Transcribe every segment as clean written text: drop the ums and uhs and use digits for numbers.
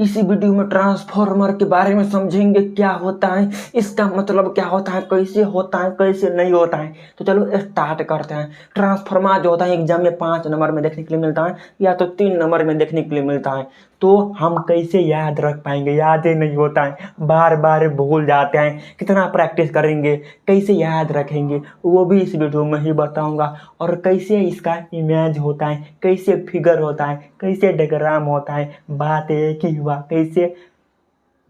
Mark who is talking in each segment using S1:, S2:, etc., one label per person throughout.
S1: इसी वीडियो में ट्रांसफॉर्मर के बारे में समझेंगे, क्या होता है, इसका मतलब क्या होता है, कैसे नहीं होता है। तो चलो स्टार्ट करते हैं। ट्रांसफॉर्मर जो होता है एग्जाम में 5 नंबर में देखने के लिए मिलता है या तो 3 नंबर में देखने के लिए मिलता है। तो हम कैसे याद रख पाएंगे, याद ही नहीं होता है, बार बार भूल जाते हैं। कितना प्रैक्टिस करेंगे, कैसे याद रखेंगे, वो भी इस वीडियो में ही बताऊंगा। और कैसे इसका इमेज होता है, कैसे फिगर होता है, कैसे डायग्राम होता है, बात एक ही हुआ, कैसे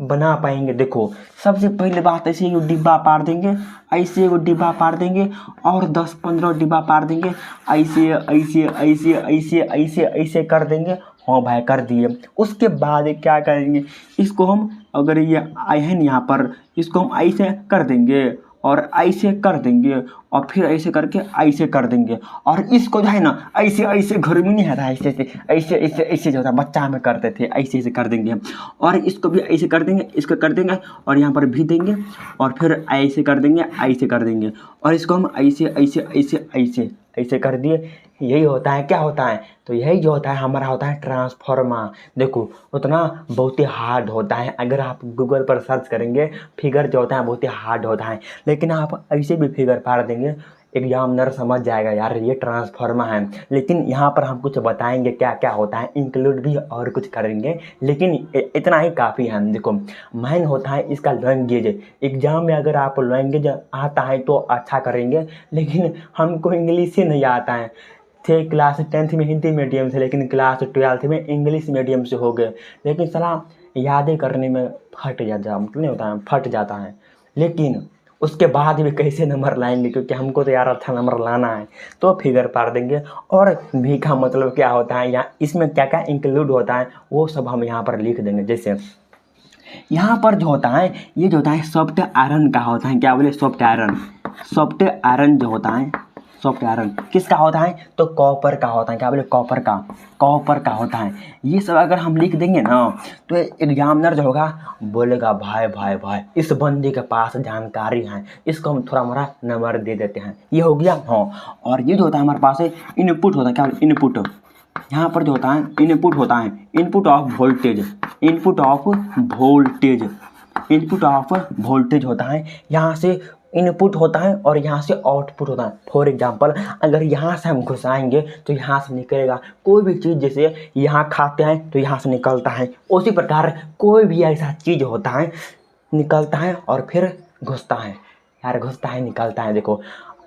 S1: बना पाएंगे। देखो सबसे पहले बात, ऐसे ही डिब्बा पार देंगे, ऐसे वो डिब्बा पार देंगे और 10-15 डिब्बा पार देंगे, ऐसे ऐसे ऐसे ऐसे ऐसे ऐसे कर देंगे। हाँ भाई कर दिए। उसके बाद क्या करेंगे, इसको हम, अगर ये आए हैं यहाँ पर, इसको हम ऐसे कर देंगे और ऐसे कर देंगे और फिर ऐसे करके ऐसे कर देंगे। और इसको जो है ना ऐसे ऐसे घर में नहीं आता, ऐसे ऐसे ऐसे ऐसे ऐसे जो होता है बच्चा में करते थे, ऐसे ऐसे कर देंगे। और इसको भी ऐसे कर देंगे, इसको कर देंगे और यहाँ पर भी देंगे और फिर ऐसे कर देंगे, ऐसे कर देंगे। और इसको हम ऐसे ऐसे ऐसे ऐसे ऐसे कर दिए। यही होता है, क्या होता है, तो यही जो होता है हमारा होता है ट्रांसफॉर्मर। देखो उतना बहुत ही हार्ड होता है, अगर आप गूगल पर सर्च करेंगे फिगर जो होता है बहुत ही हार्ड होता है। लेकिन आप ऐसे भी फिगर पार देंगे, एग्जामिनर समझ जाएगा यार ये ट्रांसफॉर्मर है। लेकिन यहाँ पर हम कुछ बताएंगे क्या क्या होता है, इंक्लूड भी और कुछ करेंगे, लेकिन इतना ही काफ़ी है। देखो मेन होता है इसका लैंग्वेज। एग्जाम में अगर आप लैंग्वेज आता है तो अच्छा करेंगे, लेकिन हमको इंग्लिश ही नहीं आता है। थे क्लास 10th में हिंदी मीडियम से, लेकिन क्लास 12th में इंग्लिश मीडियम से हो गए। लेकिन सलाह यादें करने में फट जाता, मतलब नहीं होता है, फट जाता है। लेकिन उसके बाद भी कैसे नंबर लाएंगे, क्योंकि हमको तो यार अच्छा नंबर लाना है। तो फिगर पार देंगे। और भी का मतलब क्या होता है, या इसमें क्या क्या इंक्लूड होता है वो सब हम यहाँ पर लिख देंगे। जैसे यहाँ पर जो होता है, ये जो होता है सॉफ्ट आयरन का होता है, क्या बोले, सॉफ्ट आयरन। सॉफ्ट आयरन जो होता है, सॉफ्ट आयरन किसका होता है, तो कॉपर का होता है, क्या बोले, कॉपर का, कॉपर का होता है। ये सब अगर हम लिख देंगे ना तो एग्जामिनर जो होगा बोलेगा भाई भाई भाई इस बंदे के पास जानकारी है, इसको हम थोड़ा मोड़ा नंबर दे देते हैं। ये हो गया। हाँ, और ये जो होता है हमारे पास है इनपुट होता है, क्या बोले, इनपुट। यहाँ पर जो होता है इनपुट होता है, input of voltage, input of voltage, input of voltage होता है। यहाँ से इनपुट होता है और यहाँ से आउटपुट होता है। फॉर एग्जांपल अगर यहाँ से हम घुसाएंगे तो यहाँ से निकलेगा कोई भी चीज़, जैसे यहाँ खाते हैं तो यहाँ से निकलता है, उसी प्रकार कोई भी ऐसा चीज़ होता है निकलता है और फिर घुसता है, यार घुसता है निकलता है। देखो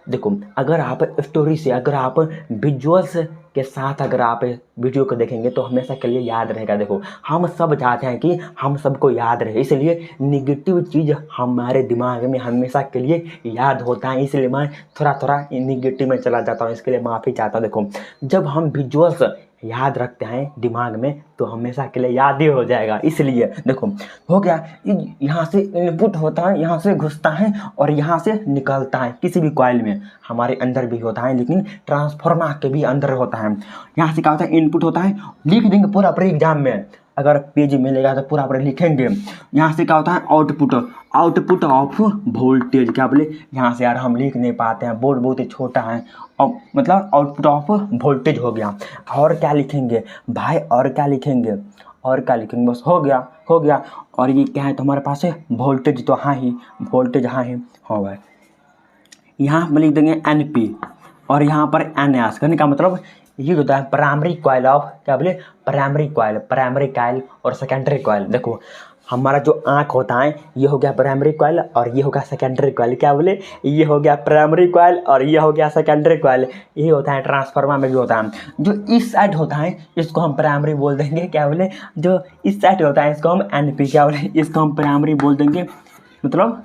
S1: देखो अगर आप स्टोरी से, अगर आप विजुअल्स के साथ अगर आप वीडियो को देखेंगे तो हमेशा के लिए याद रहेगा। देखो हम सब चाहते हैं कि हम सबको याद रहे, इसलिए निगेटिव चीज़ हमारे दिमाग में हमेशा के लिए याद होता है, इसलिए मैं थोड़ा थोड़ा निगेटिव में चला जाता हूँ, इसके लिए माफ़ी चाहता हूँ। देखो जब हम विजुअल्स याद रखते हैं दिमाग में तो हमेशा के लिए याद ही हो जाएगा। इसलिए देखो हो गया, यहाँ से इनपुट होता है, यहाँ से घुसता है और यहाँ से निकलता है। किसी भी कॉइल में हमारे अंदर भी होता है, लेकिन ट्रांसफार्मर के भी अंदर होता है। यहाँ से क्या होता है, इनपुट होता है, लिख देंगे पूरा पूरे एग्जाम में, अगर पेज मिलेगा तो पूरा पूरा लिखेंगे। यहाँ से क्या होता है, आउटपुट, आउटपुट ऑफ वोल्टेज, क्या बोले, यहाँ से यार हम लिख नहीं पाते हैं, बोर्ड बहुत ही छोटा है, और मतलब आउटपुट ऑफ वोल्टेज हो गया। और क्या लिखेंगे भाई, और क्या लिखेंगे, और क्या लिखेंगे, बस हो गया, हो गया। और ये क्या है तो हमारे पास है वोल्टेज, तो हाँ ही वोल्टेज, हाँ ही, हाँ भाई। यहाँ हम लिख देंगे NP और यहाँ पर NS, कहने का मतलब ये होता है प्राइमरी कॉइल ऑफ, क्या बोले, प्राइमरी कॉइल, प्राइमरी कॉइल और सेकेंडरी कॉइल। देखो हमारा जो आँख होता है ये हो गया प्राइमरी कॉइल और ये हो गया सेकेंडरी कॉइल, क्या बोले, ये हो गया प्राइमरी कॉइल और ये हो गया सेकेंडरी कॉइल। ये होता है ट्रांसफार्मर में भी होता है। जो इस साइड होता है इसको हम प्राइमरी बोल देंगे, क्या बोले, जो इस साइड होता है इसको हम NP, क्या बोले, इसको हम प्राइमरी बोल देंगे, मतलब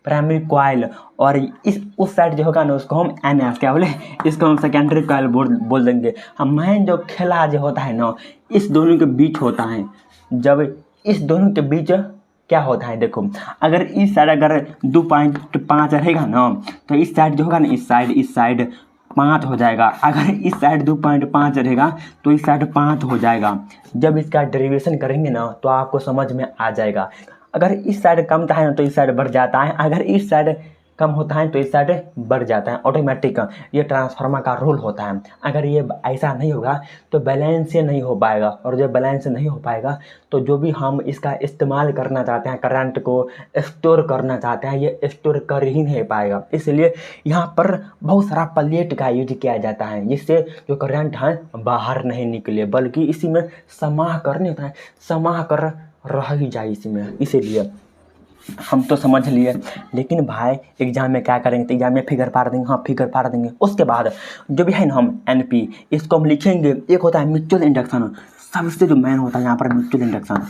S1: प्राइमरी कॉइल। और इस उस साइड जो होगा ना उसको हम NS, क्या बोले, इसको हम सेकेंडरी कॉइल बोल देंगे। हम मेन जो खेला जो होता है ना इस दोनों के बीच होता है। जब इस दोनों के बीच क्या होता है, देखो अगर इस साइड अगर 2.5 रहेगा ना तो इस साइड जो होगा ना, इस साइड 5 हो जाएगा। अगर इस साइड 2.5 रहेगा तो इस साइड 5 हो जाएगा। जब इसका डेरिवेशन करेंगे ना तो आपको समझ में आ जाएगा। अगर इस साइड कम है तो इस साइड बढ़ जाता है, अगर इस साइड कम होता है तो इस साइड बढ़ जाता है ऑटोमेटिक। ये ट्रांसफार्मर का रूल होता है। अगर ये ऐसा नहीं होगा तो बैलेंस से नहीं हो पाएगा, और जब बैलेंस नहीं हो पाएगा तो जो भी हम इसका इस्तेमाल करना चाहते हैं, करंट को स्टोर करना चाहते हैं, ये स्टोर कर ही नहीं पाएगा। इसलिए यहाँ पर बहुत सारा प्लेट का यूज किया जाता है, जिससे जो करंट है बाहर नहीं निकले, बल्कि इसी में समाह कर नहीं होता है, समाह कर रह ही जाए इसी में। इसीलिए हम तो समझ लिए, लेकिन भाई एग्जाम में क्या करेंगे, तो एग्जाम में फिगर पार देंगे, हाँ फिगर पार देंगे। उसके बाद जो भी है ना हम एनपी, इसको हम लिखेंगे। एक होता है म्यूचुअल इंडक्शन, सबसे जो मेन होता है यहाँ पर म्यूचुअल इंडक्शन।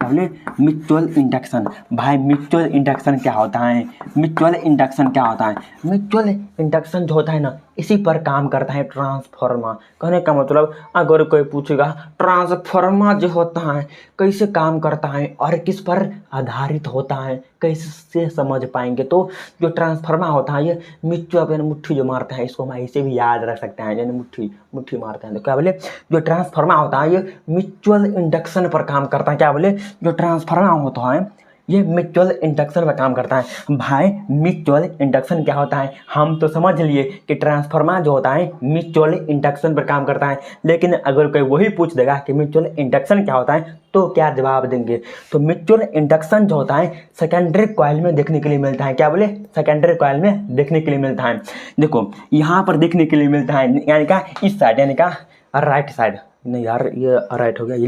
S1: पहले म्यूचुअल इंडक्शन, भाई म्यूचुअल इंडक्शन क्या होता है, म्यूचुअल इंडक्शन क्या होता है, म्यूचुअल इंडक्शन जो होता है ना, इसी पर काम करता है ट्रांसफार्मर। कहने का मतलब अगर कोई पूछेगा ट्रांसफार्मर जो होता है कैसे काम करता है और किस पर आधारित होता है, कैसे समझ पाएंगे। तो जो ट्रांसफार्मर होता है ये म्यूचुअल यानी मुट्ठी जो मारते हैं, इसको हम ऐसे भी याद रख सकते हैं, यानी मुट्ठी मुट्ठी मारते हैं। तो क्या बोले, जो ट्रांसफार्मर होता है ये म्यूचुअल इंडक्शन पर काम करता है। क्या बोले, जो ट्रांसफार्मर होता है ये म्यूचुअल इंडक्शन पर काम करता है। भाई म्यूचुअल इंडक्शन क्या होता है, हम तो समझ लिए कि ट्रांसफार्मर जो होता है म्यूचुअल इंडक्शन पर काम करता है, लेकिन अगर कोई वही पूछ देगा कि म्यूचुअल इंडक्शन क्या होता है तो क्या जवाब देंगे। तो म्यूचुअल इंडक्शन जो होता है सेकेंडरी कॉइल में देखने के लिए मिलता है। क्या बोले, सेकेंडरी कॉइल में देखने के लिए मिलता है। देखो यहाँ पर देखने के लिए मिलता है, यानी का इस साइड, यानी का राइट साइड, नहीं यार ये राइट हो गया, ये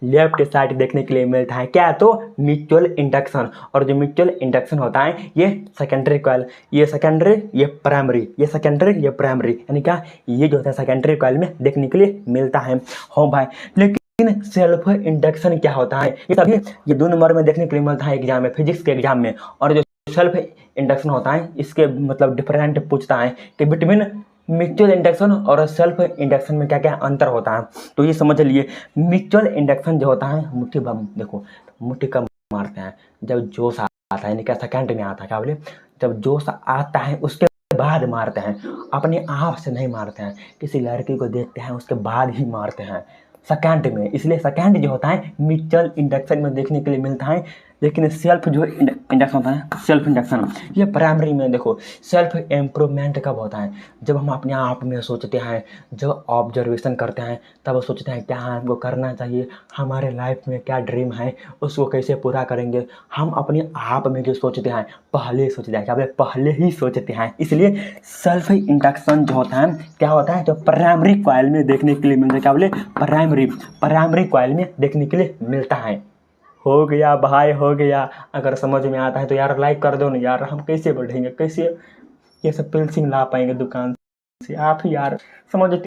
S1: लेफ्ट साइड देखने के लिए मिलता है। क्या, तो म्यूचुअल इंडक्शन। और जो म्यूचुअल इंडक्शन होता है ये सेकेंडरी कॉइल, ये सेकेंडरी ये प्राइमरी, ये सेकेंडरी ये प्राइमरी, यानी क्या ये जो होता है सेकेंडरी कॉइल में देखने के लिए मिलता है। हाँ भाई, लेकिन सेल्फ इंडक्शन क्या होता है, ये सभी ये 2 नंबर में देखने के लिए मिलता है एग्जाम में, फिजिक्स के एग्जाम में। और जो सेल्फ इंडक्शन होता है इसके मतलब डिफरेंट पूछता है कि बिटवीन म्यूचुअल इंडक्शन और सेल्फ इंडक्शन में क्या क्या अंतर होता है। तो ये समझ लिए, म्यूचुअल इंडक्शन जो होता है मुट्ठी बम, देखो मुट्ठी कम मारते हैं जब जोश आता है, यानी क्या सेकंड में आता है। क्या बोले, जब जोश आता है उसके बाद मारते हैं, अपने आप से नहीं मारते हैं, किसी लड़की को देखते हैं उसके बाद ही मारते हैं सेकंड में। इसलिए सेकंड जो होता है म्यूचुअल इंडक्शन में देखने के लिए मिलता है। लेकिन सेल्फ जो इंडक्शन होता है, सेल्फ इंडक्शन ये प्राइमरी में। देखो सेल्फ इम्प्रूवमेंट कब होता है, जब हम अपने आप में सोचते हैं, जब ऑब्जर्वेशन करते हैं, तब सोचते हैं क्या हमको करना चाहिए, हमारे लाइफ में क्या ड्रीम है, उसको कैसे पूरा करेंगे। हम अपने आप में जो सोचते हैं पहले सोचते हैं, क्या बोले, पहले ही सोचते हैं। इसलिए सेल्फ इंडक्शन जो होता है क्या होता है, जो प्राइमरी कॉइल में देखने के लिए मिलता है। क्या बोले, प्राइमरी कॉइल में देखने के लिए मिलता है। हो गया भाई, हो गया। अगर समझ में आता है तो यार लाइक कर दो ना यार, हम कैसे बढ़ेंगे, कैसे ये सब पेंसिल ला पाएंगे दुकान से। आप ही यार समझ